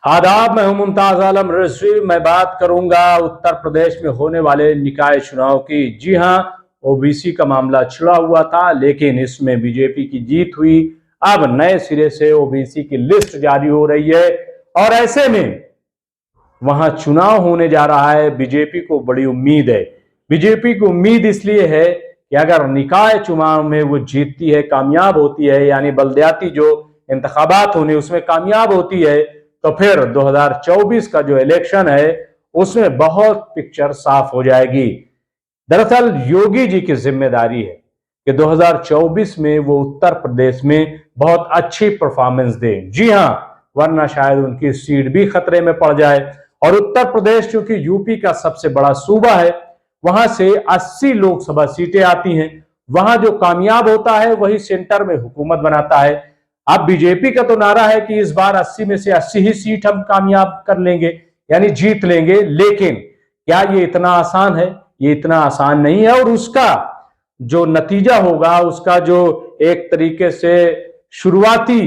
आदाब, मैं हूं मुमताज आलम रिजवी। मैं बात करूंगा उत्तर प्रदेश में होने वाले निकाय चुनाव की। जी हां, ओबीसी का मामला छिड़ा हुआ था, लेकिन इसमें बीजेपी की जीत हुई। अब नए सिरे से ओबीसी की लिस्ट जारी हो रही है और ऐसे में वहां चुनाव होने जा रहा है। बीजेपी को बड़ी उम्मीद है। बीजेपी को उम्मीद इसलिए है कि अगर निकाय चुनाव में वो जीतती है, कामयाब होती है, यानी बलदियाती जो इंतखाबात होने उसमें कामयाब होती है, तो फिर 2024 का जो इलेक्शन है उसमें बहुत पिक्चर साफ हो जाएगी। दरअसल योगी जी की जिम्मेदारी है कि 2024 में वो उत्तर प्रदेश में बहुत अच्छी परफॉर्मेंस दें। जी हां, वरना शायद उनकी सीट भी खतरे में पड़ जाए। और उत्तर प्रदेश चूंकि यूपी का सबसे बड़ा सूबा है, वहां से 80 लोकसभा सीटें आती हैं। वहां जो कामयाब होता है वही सेंटर में हुकूमत बनाता है। अब बीजेपी का तो नारा है कि इस बार 80 में से 80 ही सीट हम कामयाब कर लेंगे, यानी जीत लेंगे। लेकिन क्या ये इतना आसान है? ये इतना आसान नहीं है। और उसका जो नतीजा होगा, उसका जो एक तरीके से शुरुआती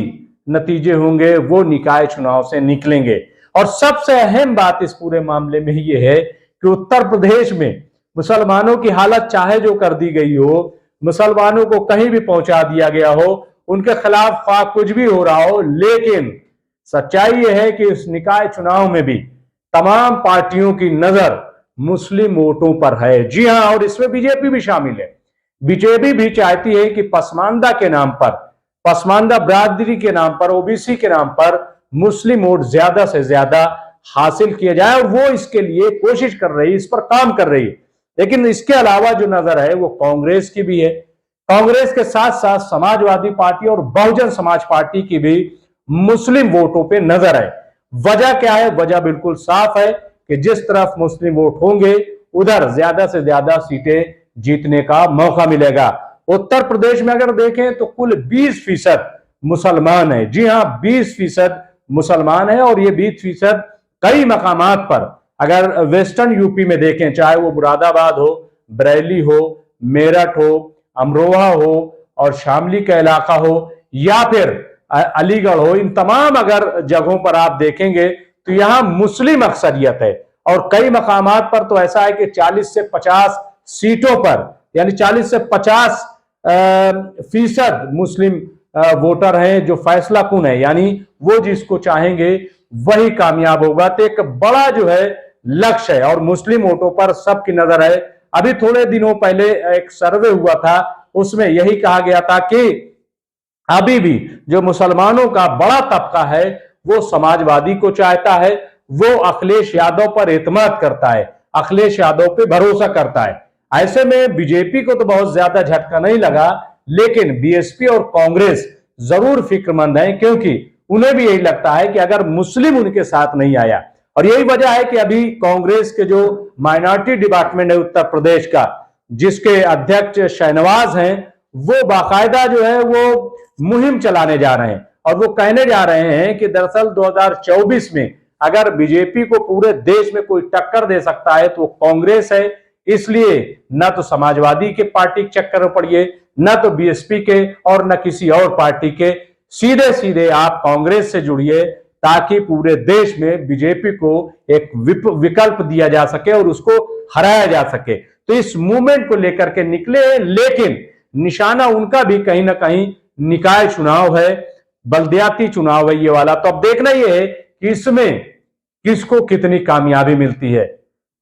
नतीजे होंगे, वो निकाय चुनाव से निकलेंगे। और सबसे अहम बात इस पूरे मामले में ये है कि उत्तर प्रदेश में मुसलमानों की हालत चाहे जो कर दी गई हो, मुसलमानों को कहीं भी पहुंचा दिया गया हो, उनके खिलाफ खा कुछ भी हो रहा हो, लेकिन सच्चाई यह है कि इस निकाय चुनाव में भी तमाम पार्टियों की नजर मुस्लिम वोटों पर है। जी हां, और इसमें बीजेपी भी शामिल है। बीजेपी भी चाहती है कि पसमानदा के नाम पर, पसमानदा बरादरी के नाम पर, ओबीसी के नाम पर मुस्लिम वोट ज्यादा से ज्यादा हासिल किया जाए, और वो इसके लिए कोशिश कर रही है, इस पर काम कर रही है। लेकिन इसके अलावा जो नजर है वो कांग्रेस की भी है। कांग्रेस के साथ साथ समाजवादी पार्टी और बहुजन समाज पार्टी की भी मुस्लिम वोटों पे नजर है। वजह क्या है? वजह बिल्कुल साफ है कि जिस तरफ मुस्लिम वोट होंगे उधर ज्यादा से ज्यादा सीटें जीतने का मौका मिलेगा। उत्तर प्रदेश में अगर देखें तो कुल 20% मुसलमान है। जी हां, 20% मुसलमान है। और ये 20% कई मकामात पर, अगर वेस्टर्न यूपी में देखें, चाहे वो मुरादाबाद हो, बरेली हो, मेरठ हो, अमरोहा हो और शामली का इलाका हो, या फिर अलीगढ़ हो, इन तमाम अगर जगहों पर आप देखेंगे तो यहां मुस्लिम अक्सरियत है। और कई मकामात पर तो ऐसा है कि 40 से 50 सीटों पर, यानी 40 से 50 फीसद मुस्लिम वोटर हैं जो फैसला कुन है, यानी वो जिसको चाहेंगे वही कामयाब होगा। तो एक बड़ा जो है लक्ष्य है और मुस्लिम वोटों पर सबकी नजर है। अभी थोड़े दिनों पहले एक सर्वे हुआ था, उसमें यही कहा गया था कि अभी भी जो मुसलमानों का बड़ा तबका है वो समाजवादी को चाहता है, वो अखिलेश यादव पर एतमाद करता है, अखिलेश यादव पे भरोसा करता है। ऐसे में बीजेपी को तो बहुत ज्यादा झटका नहीं लगा, लेकिन बीएसपी और कांग्रेस जरूर फिक्रमंद है, क्योंकि उन्हें भी यही लगता है कि अगर मुस्लिम उनके साथ नहीं आया, और यही वजह है कि अभी कांग्रेस के जो माइनॉरिटी डिपार्टमेंट है उत्तर प्रदेश का, जिसके अध्यक्ष शहनवाज हैं, वो बाकायदा जो है वो मुहिम चलाने जा रहे हैं। और वो कहने जा रहे हैं कि दरअसल 2024 में अगर बीजेपी को पूरे देश में कोई टक्कर दे सकता है तो वो कांग्रेस है। इसलिए न तो समाजवादी के पार्टी के चक्कर में पड़िए, न तो बीएसपी के, और न किसी और पार्टी के। सीधे सीधे आप कांग्रेस से जुड़िए, ताकि पूरे देश में बीजेपी को एक विकल्प दिया जा सके और उसको हराया जा सके। तो इस मूवमेंट को लेकर के निकले, लेकिन निशाना उनका भी कहीं ना कहीं निकाय चुनाव है, बलदियाती चुनाव है ये वाला। तो अब देखना यह है कि इसमें किसको कितनी कामयाबी मिलती है।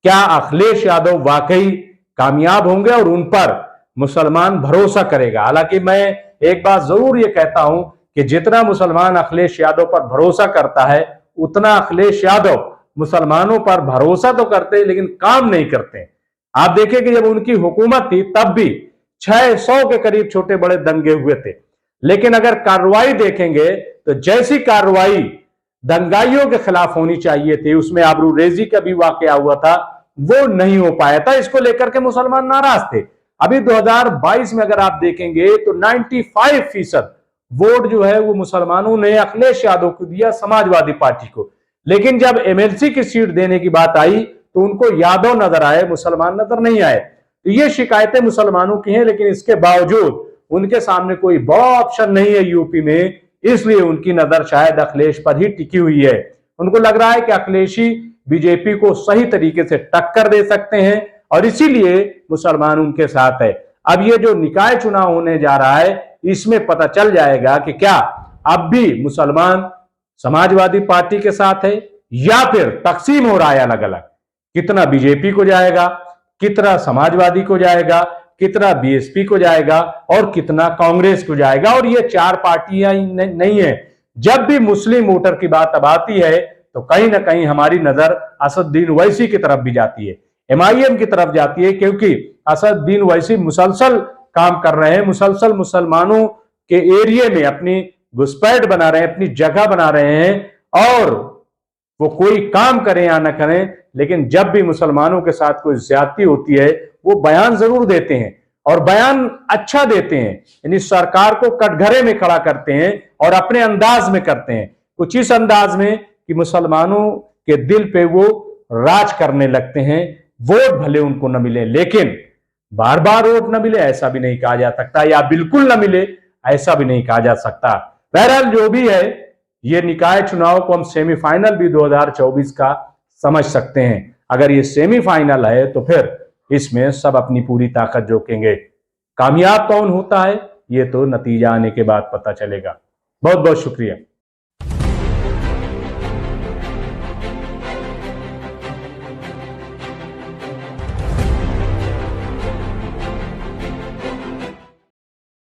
क्या अखिलेश यादव वाकई कामयाब होंगे और उन पर मुसलमान भरोसा करेगा? हालांकि मैं एक बात जरूर ये कहता हूं कि जितना मुसलमान अखिलेश यादव पर भरोसा करता है, उतना अखिलेश यादव मुसलमानों पर भरोसा तो करते हैं लेकिन काम नहीं करते। आप देखिए कि जब उनकी हुकूमत थी तब भी 600 के करीब छोटे बड़े दंगे हुए थे, लेकिन अगर कार्रवाई देखेंगे तो जैसी कार्रवाई दंगाइयों के खिलाफ होनी चाहिए थी, उसमें आबरू रेजी का भी वाकया हुआ था, वो नहीं हो पाया था। इसको लेकर के मुसलमान नाराज थे। अभी 2022 में अगर आप देखेंगे तो 95% वोट जो है वो मुसलमानों ने अखिलेश यादव को दिया, समाजवादी पार्टी को। लेकिन जब एमएलसी की सीट देने की बात आई तो उनको यादव नजर आए, मुसलमान नजर नहीं आए। तो ये शिकायतें मुसलमानों की हैं, लेकिन इसके बावजूद उनके सामने कोई बड़ा ऑप्शन नहीं है यूपी में, इसलिए उनकी नजर शायद अखिलेश पर ही टिकी हुई है। उनको लग रहा है कि अखिलेश ही बीजेपी को सही तरीके से टक्कर दे सकते हैं और इसीलिए मुसलमान उनके साथ है। अब ये जो निकाय चुनाव होने जा रहा है, इसमें पता चल जाएगा कि क्या अब भी मुसलमान समाजवादी पार्टी के साथ है या फिर तकसीम हो रहा है अलग अलग। कितना बीजेपी को जाएगा, कितना समाजवादी को जाएगा, कितना बीएसपी को जाएगा और कितना कांग्रेस को जाएगा। और ये चार पार्टियां नहीं है। जब भी मुस्लिम वोटर की बात अब आती है तो कहीं ना कहीं हमारी नजर असदुद्दीन ओवैसी की तरफ भी जाती है, एमआईएम की तरफ जाती है, क्योंकि असदुद्दीन ओवैसी मुसलसल काम कर रहे हैं, मुसलसल मुसलमानों के एरिया में अपनी घुसपैठ बना रहे हैं, अपनी जगह बना रहे हैं। और वो कोई काम करें या ना करें, लेकिन जब भी मुसलमानों के साथ कोई ज्यादती होती है वो बयान जरूर देते हैं और बयान अच्छा देते हैं, यानी सरकार को कटघरे में खड़ा करते हैं और अपने अंदाज में करते हैं, कुछ इस अंदाज में कि मुसलमानों के दिल पे वो राज करने लगते हैं। वोट भले उनको न मिले, लेकिन बार बार वोट न मिले ऐसा भी नहीं कहा जा सकता, या बिल्कुल न मिले ऐसा भी नहीं कहा जा सकता। बहरहाल जो भी है, ये निकाय चुनाव को हम सेमीफाइनल भी 2024 का समझ सकते हैं। अगर ये सेमीफाइनल है तो फिर इसमें सब अपनी पूरी ताकत झोंकेंगे। कामयाब कौन होता है ये तो नतीजा आने के बाद पता चलेगा। बहुत बहुत शुक्रिया।